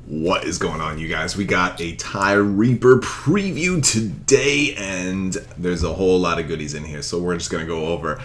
What is going on, you guys? We got a TIE Reaper preview today, and there's a whole lot of goodies in here. So we're just going to go over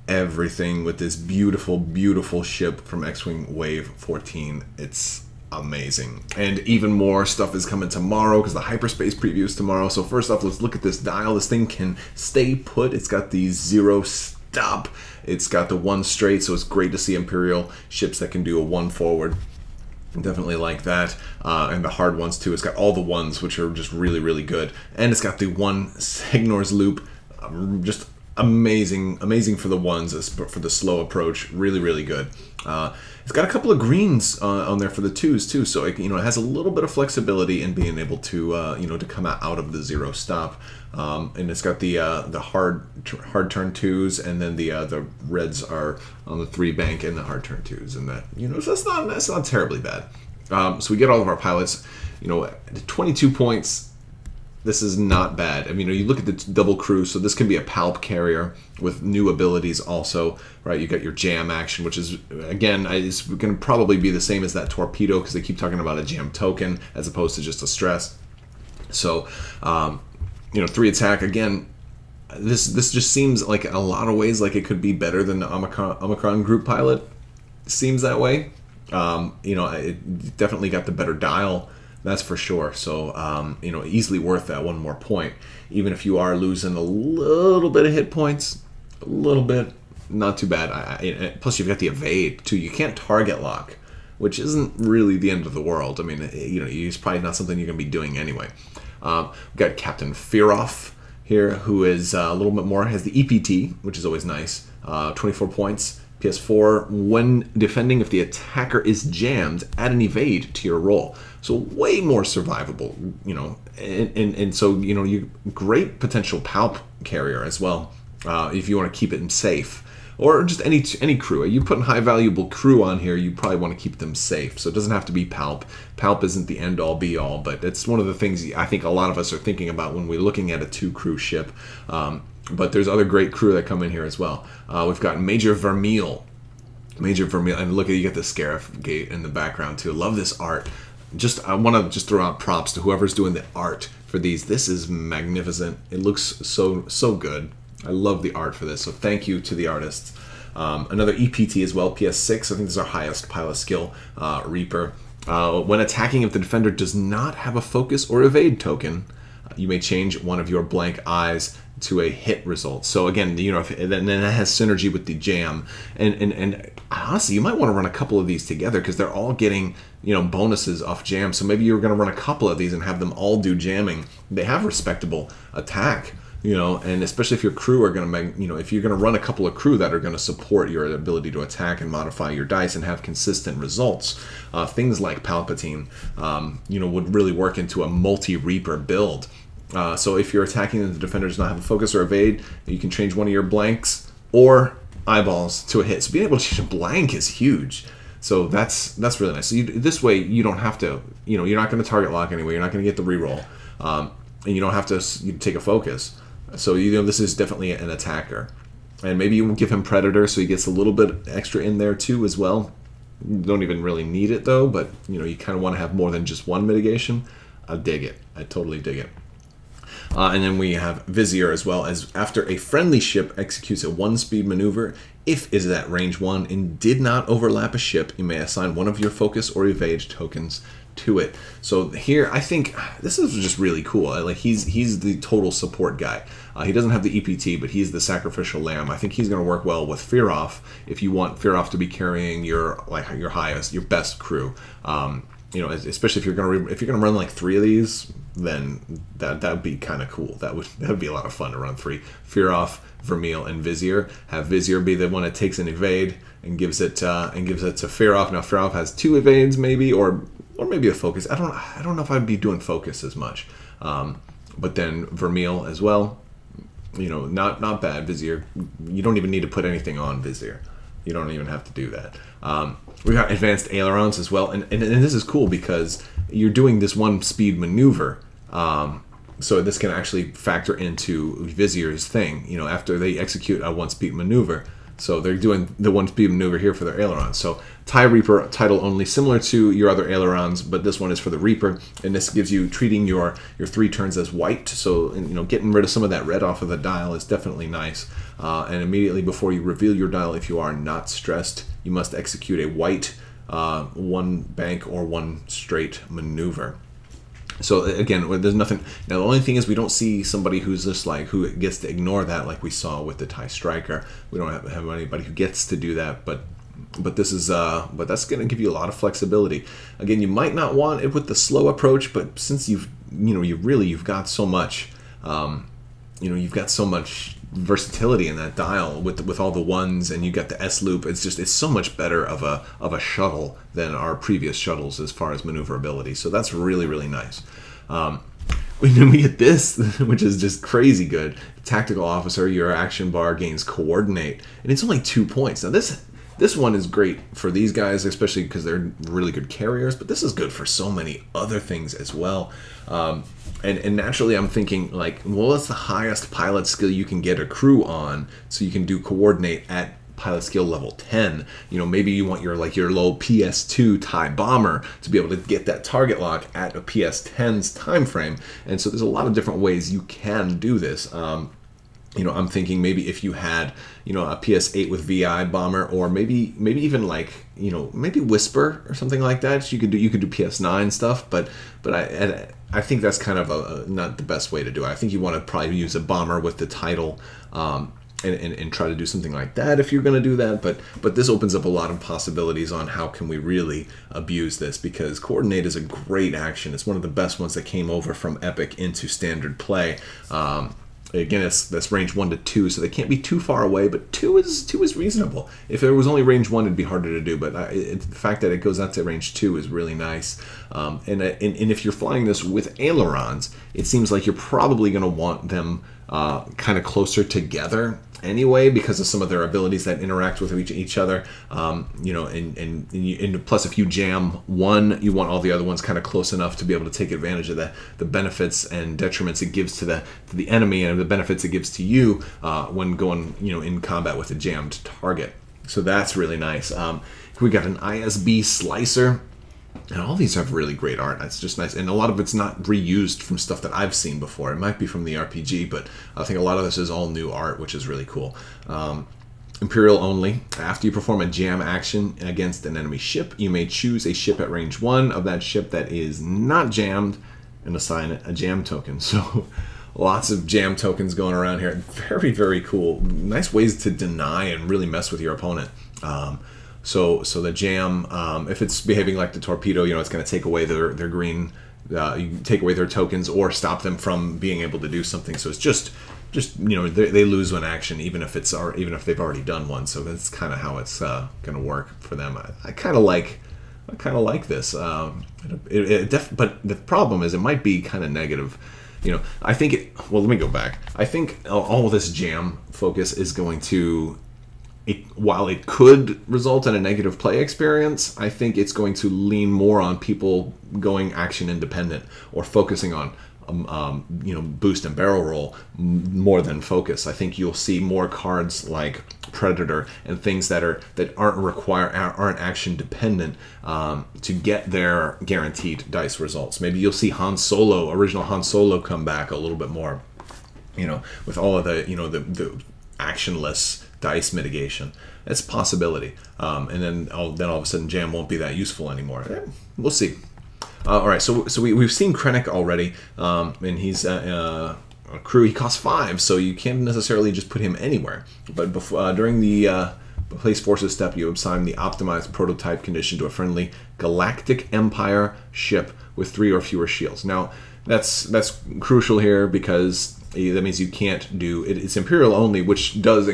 everything with this beautiful, beautiful ship from X-Wing Wave 14. It's amazing. And even more stuff is coming tomorrow because the hyperspace preview is tomorrow. So first off, let's look at this dial. This thing can stay put. It's got the 0 stop. It's got the 1 straight, so it's great to see Imperial ships that can do a 1 forward. Definitely like that, and the hard ones too. It's got all the ones, which are just really, really good, and it's got the 1 Signor's loop, just amazing, amazing for the ones, for the slow approach. Really, really good. It's got a couple of greens on there for the 2s too, so it, it has a little bit of flexibility in being able to to come out of the 0 stop. And it's got the hard turn 2s, and then the reds are on the 3 bank and the hard turn 2s, and that so that's not terribly bad. So we get all of our pilots, 22 points. This is not bad. I mean, you look at the double crew, so this can be a palp carrier with new abilities also, right? You got your jam action, which is, again, it's going to probably be the same as that torpedo because they keep talking about a jam token as opposed to just a stress. So, 3 attack, again, this just seems like in a lot of ways like it could be better than the Omicron group pilot. Seems that way. It definitely got the better dial. That's for sure. So, easily worth that 1 more point. Even if you are losing a little bit of hit points, a little bit, not too bad. Plus, you've got the evade, too. You can't target lock, which isn't really the end of the world. I mean, it's probably not something you're going to be doing anyway. We've got Captain Fearoff here, who is a little bit more, has the EPT, which is always nice. 24 points. PS4, when defending, if the attacker is jammed, add an evade to your roll. So way more survivable, and so, you great potential palp carrier as well, if you want to keep it safe. Or just any crew. You put high valuable crew on here, you probably want to keep them safe. So it doesn't have to be palp. Palp isn't the end all be all, but it's one of the things I think a lot of us are thinking about when we're looking at a 2 crew ship. But there's other great crew that come in here as well. We've got Major Vermeil. Major Vermeil, and look at, you get the Scarif gate in the background too. Love this art. I want to just throw out props to whoever's doing the art for these. This is magnificent. It looks so good. I love the art for this, so thank you to the artists. Another EPT as well, PS6. I think this is our highest pilot skill, Reaper. When attacking, if the defender does not have a focus or evade token, you may change one of your blank eyes to a hit result. So again, then it has synergy with the jam, and honestly, you might want to run a couple of these together because they're all getting bonuses off jam. So maybe you're going to run a couple of these and have them all do jamming. They have respectable attack. And especially if your crew are going to, if you're going to run a couple of crew that are going to support your ability to attack and modify your dice and have consistent results, things like Palpatine, would really work into a multi-Reaper build. So if you're attacking and the defender does not have a focus or evade, you can change one of your blanks or eyeballs to a hit. So being able to change a blank is huge. So that's really nice. So this way you don't have to, you're not going to target lock anyway. You're not going to get the reroll, and you don't have to take a focus. So this is definitely an attacker, and maybe you will give him Predator, so he gets a little bit extra in there too as well. You don't even really need it though, but you kind of want to have more than just 1 mitigation. I dig it. I totally dig it. And then we have Vizier as well, as after a friendly ship executes a 1-speed maneuver, if it is at range 1 and did not overlap a ship, you may assign one of your focus or evade tokens to it. So here, I think this is just really cool. Like he's the total support guy. He doesn't have the EPT, but he's the sacrificial lamb. I think he's going to work well with Fearoff if you want Fearoff to be carrying your best crew. Especially if you're gonna run like 3 of these, then that would be kind of cool. That would be a lot of fun to run 3. Fearoff, Vermeil, and Vizier. Have Vizier be the one that takes an evade and gives it to Fearoff. Now Fearoff has 2 evades maybe, or maybe a focus. I don't know if I'd be doing focus as much. But then Vermeil as well. Not bad. Vizier. You don't even need to put anything on Vizier. You don't even have to do that. We got advanced ailerons as well, and this is cool because you're doing this 1-speed maneuver, so this can actually factor into Vizier's thing. After they execute a 1-speed maneuver, So they're doing the 1-speed maneuver here for their ailerons. So TIE Reaper title only, similar to your other ailerons, but this one is for the Reaper, and this gives you treating your 3 turns as white. So getting rid of some of that red off of the dial is definitely nice. And immediately before you reveal your dial, if you are not stressed, you must execute a white 1 bank or 1 straight maneuver. So again, there's nothing. Now the only thing is we don't see somebody who's just like who gets to ignore that, like we saw with the TIE Striker. We don't have anybody who gets to do that, but this is but that's going to give you a lot of flexibility. Again, you might not want it with the slow approach, but since you've got so much, you've got so much versatility in that dial with all the 1s, and you got the S loop. It's so much better of a shuttle than our previous shuttles as far as maneuverability. So that's really, really nice. Then we get this, which is just crazy good. Tactical Officer, your action bar gains Coordinate, and it's only 2 points. Now this one is great for these guys, especially because they're really good carriers, but this is good for so many other things as well. And naturally I'm thinking like, well, what's the highest pilot skill you can get a crew on so you can do Coordinate at pilot skill level 10? Maybe you want your low PS2 TIE Bomber to be able to get that target lock at a PS10's time frame. And so there's a lot of different ways you can do this. I'm thinking maybe if you had, a PS8 with VI bomber, or maybe even like, maybe Whisper or something like that. You could do PS9 stuff, but I think that's kind of not the best way to do it. I think you want to probably use a bomber with the title, and try to do something like that if you're going to do that. But this opens up a lot of possibilities on how can we really abuse this, because Coordinate is a great action. It's one of the best ones that came over from Epic into standard play. Again, that's range 1 to 2, so they can't be too far away, but 2 is reasonable. If it was only range 1, it'd be harder to do, but the fact that it goes out to range 2 is really nice. And if you're flying this with ailerons, it seems like you're probably going to want them kind of closer together anyway, because of some of their abilities that interact with each other. And plus, if you jam one, you want all the other ones kind of close enough to be able to take advantage of the benefits and detriments it gives to the enemy, and the benefits it gives to you when going in combat with a jammed target. So that's really nice. We got an ISB slicer. And all these have really great art. That's just nice. And a lot of it's not reused from stuff that I've seen before. It might be from the RPG, but I think a lot of this is all new art, which is really cool. Imperial only. After you perform a jam action against an enemy ship, you may choose a ship at range 1 of that ship that is not jammed and assign it a jam token. So lots of jam tokens going around here. Very, very cool. Nice ways to deny and really mess with your opponent. So the jam, if it's behaving like the torpedo, it's going to take away their green, you take away their tokens or stop them from being able to do something. So it's just they lose one action even if they've already done one. So that's kind of how it's going to work for them. I kind of like this. But the problem is it might be kind of negative. I think well, let me go back. I think all of this jam focus is going to. While it could result in a negative play experience, I think it's going to lean more on people going action independent or focusing on boost and barrel roll more than focus. I think you'll see more cards like Predator and things that aren't action dependent to get their guaranteed dice results. Maybe you'll see original Han Solo come back a little bit more, with all of the actionless dice mitigation. It's a possibility. And then all of a sudden jam won't be that useful anymore. We'll see. All right, so we've seen Krennic already, and he's a crew. He costs 5, so you can't necessarily just put him anywhere. But during the place forces step, you assign the optimized prototype condition to a friendly Galactic Empire ship with 3 or fewer shields. Now that's crucial here because that means you can't do it. It's Imperial only, which does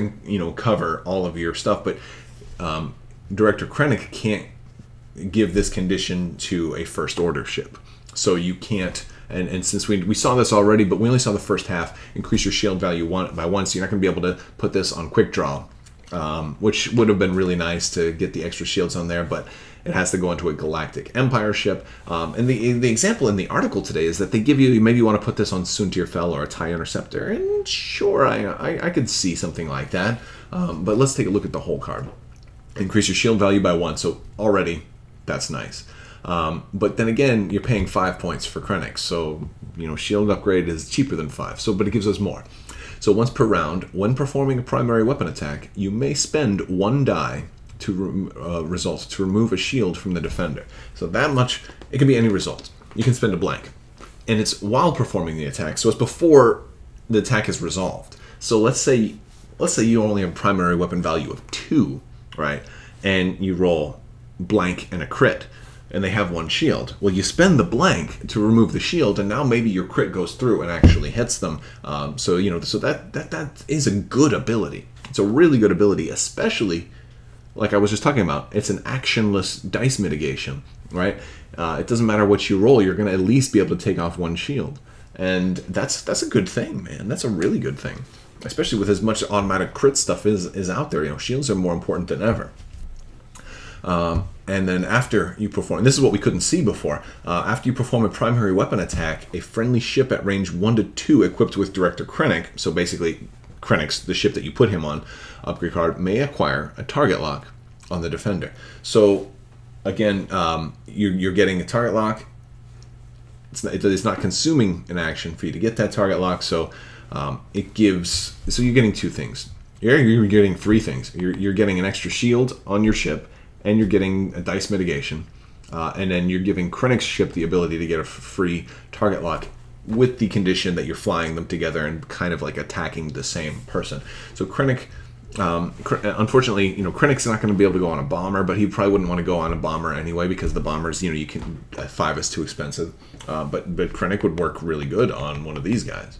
cover all of your stuff, but Director Krennic can't give this condition to a First Order ship. So you can't, and since we saw this already, but we only saw the first half, increase your shield value by 1, so you're not going to be able to put this on quick draw which would have been really nice to get the extra shields on there, but it has to go into a Galactic Empire ship. And the example in the article today is that they give you, maybe you want to put this on Soontir Fel or a TIE Interceptor, and sure, I could see something like that. But let's take a look at the whole card. Increase your shield value by 1, so already that's nice. But then again, you're paying 5 points for Krennic, so shield upgrade is cheaper than 5. So, but it gives us more. So once per round, when performing a primary weapon attack, you may spend 1 die to remove a shield from the defender. So that much, it can be any result. You can spend a blank, and it's while performing the attack, so it's before the attack is resolved. So let's say you only have a primary weapon value of 2, right? And you roll blank and a crit, and they have 1 shield. Well, you spend the blank to remove the shield, and now maybe your crit goes through and actually hits them. So that is a good ability. It's a really good ability, especially like I was just talking about. It's an actionless dice mitigation, right? It doesn't matter what you roll; you're going to at least be able to take off 1 shield, and that's a good thing, man. That's a really good thing, especially with as much automatic crit stuff is out there. Shields are more important than ever. And then after you perform, this is what we couldn't see before, after you perform a primary weapon attack, a friendly ship at range 1 to 2 equipped with Director Krennic, so basically Krennic's the ship that you put him on, upgrade card, may acquire a target lock on the defender. So again, you're getting a target lock. It's not consuming an action for you to get that target lock, so it gives, so you're getting 2 things. You're getting 3 things. You're getting an extra shield on your ship, and you're getting a dice mitigation, and then you're giving Krennic's ship the ability to get a free target lock with the condition that you're flying them together and kind of like attacking the same person. So Krennic, unfortunately, Krennic's not going to be able to go on a bomber, but he probably wouldn't want to go on a bomber anyway because the bombers, you can 5 is too expensive. But Krennic would work really good on one of these guys.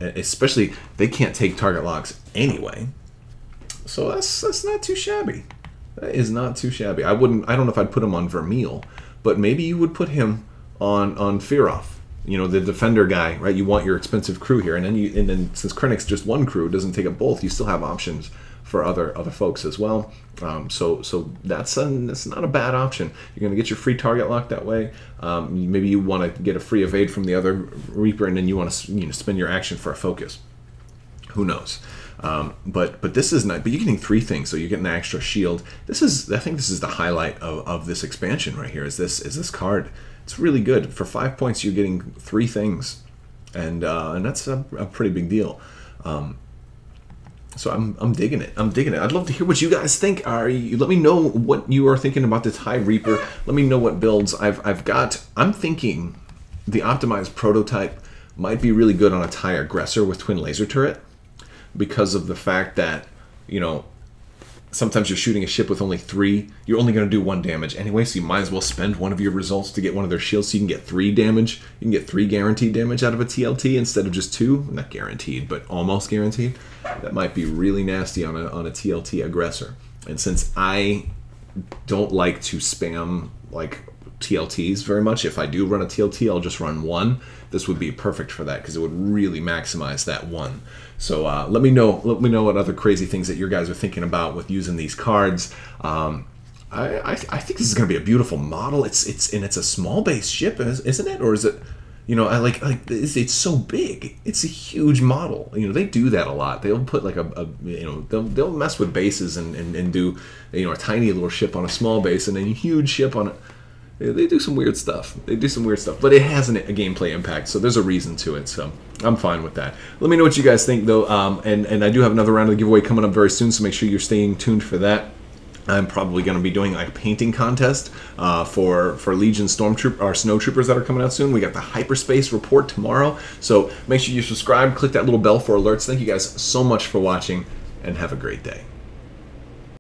Especially they can't take target locks anyway, so that's not too shabby. That is not too shabby. I don't know if I'd put him on Vermeil, but maybe you would put him on Fearoff. The defender guy, right? You want your expensive crew here, and then since Krennic's just 1 crew, doesn't take up both. You still have options for other folks as well. So that's not a bad option. You're going to get your free target lock that way. Maybe you want to get a free evade from the other Reaper, and then you want to spend your action for a focus. Who knows? But this is not. But you're getting 3 things, so you're getting an extra shield. I think this is the highlight of this expansion right here. Is this card? It's really good. For 5 points, you're getting 3 things, and that's a pretty big deal. So I'm digging it. I'd love to hear what you guys think. Let me know what you are thinking about the TIE Reaper. Let me know what builds I've got. I'm thinking the optimized prototype might be really good on a TIE Aggressor with twin laser turret, because of the fact that sometimes you're shooting a ship with only 3. You're only going to do 1 damage anyway, so you might as well spend one of your results to get one of their shields so you can get 3 damage. You can get 3 guaranteed damage out of a TLT instead of just 2. Not guaranteed, but almost guaranteed. That might be really nasty on a TLT Aggressor. And since I don't like to spam like TLTs very much, if I do run a TLT, I'll just run 1. This would be perfect for that because it would really maximize that 1. So let me know what other crazy things that you guys are thinking about with using these cards. I think this is going to be a beautiful model. It's a small base ship, isn't it? Or is it? It's so big. It's a huge model. They do that a lot. They'll put like they'll mess with bases and do a tiny little ship on a small base and then a huge ship on it. They do some weird stuff. But it has a gameplay impact, so there's a reason to it. So I'm fine with that. Let me know what you guys think, though. And I do have another round of the giveaway coming up very soon, so make sure you're staying tuned for that. I'm probably going to be doing like a painting contest for Legion Stormtrooper or Snowtroopers that are coming out soon. We got the Hyperspace Report tomorrow, so make sure you subscribe, click that little bell for alerts. Thank you guys so much for watching, and have a great day.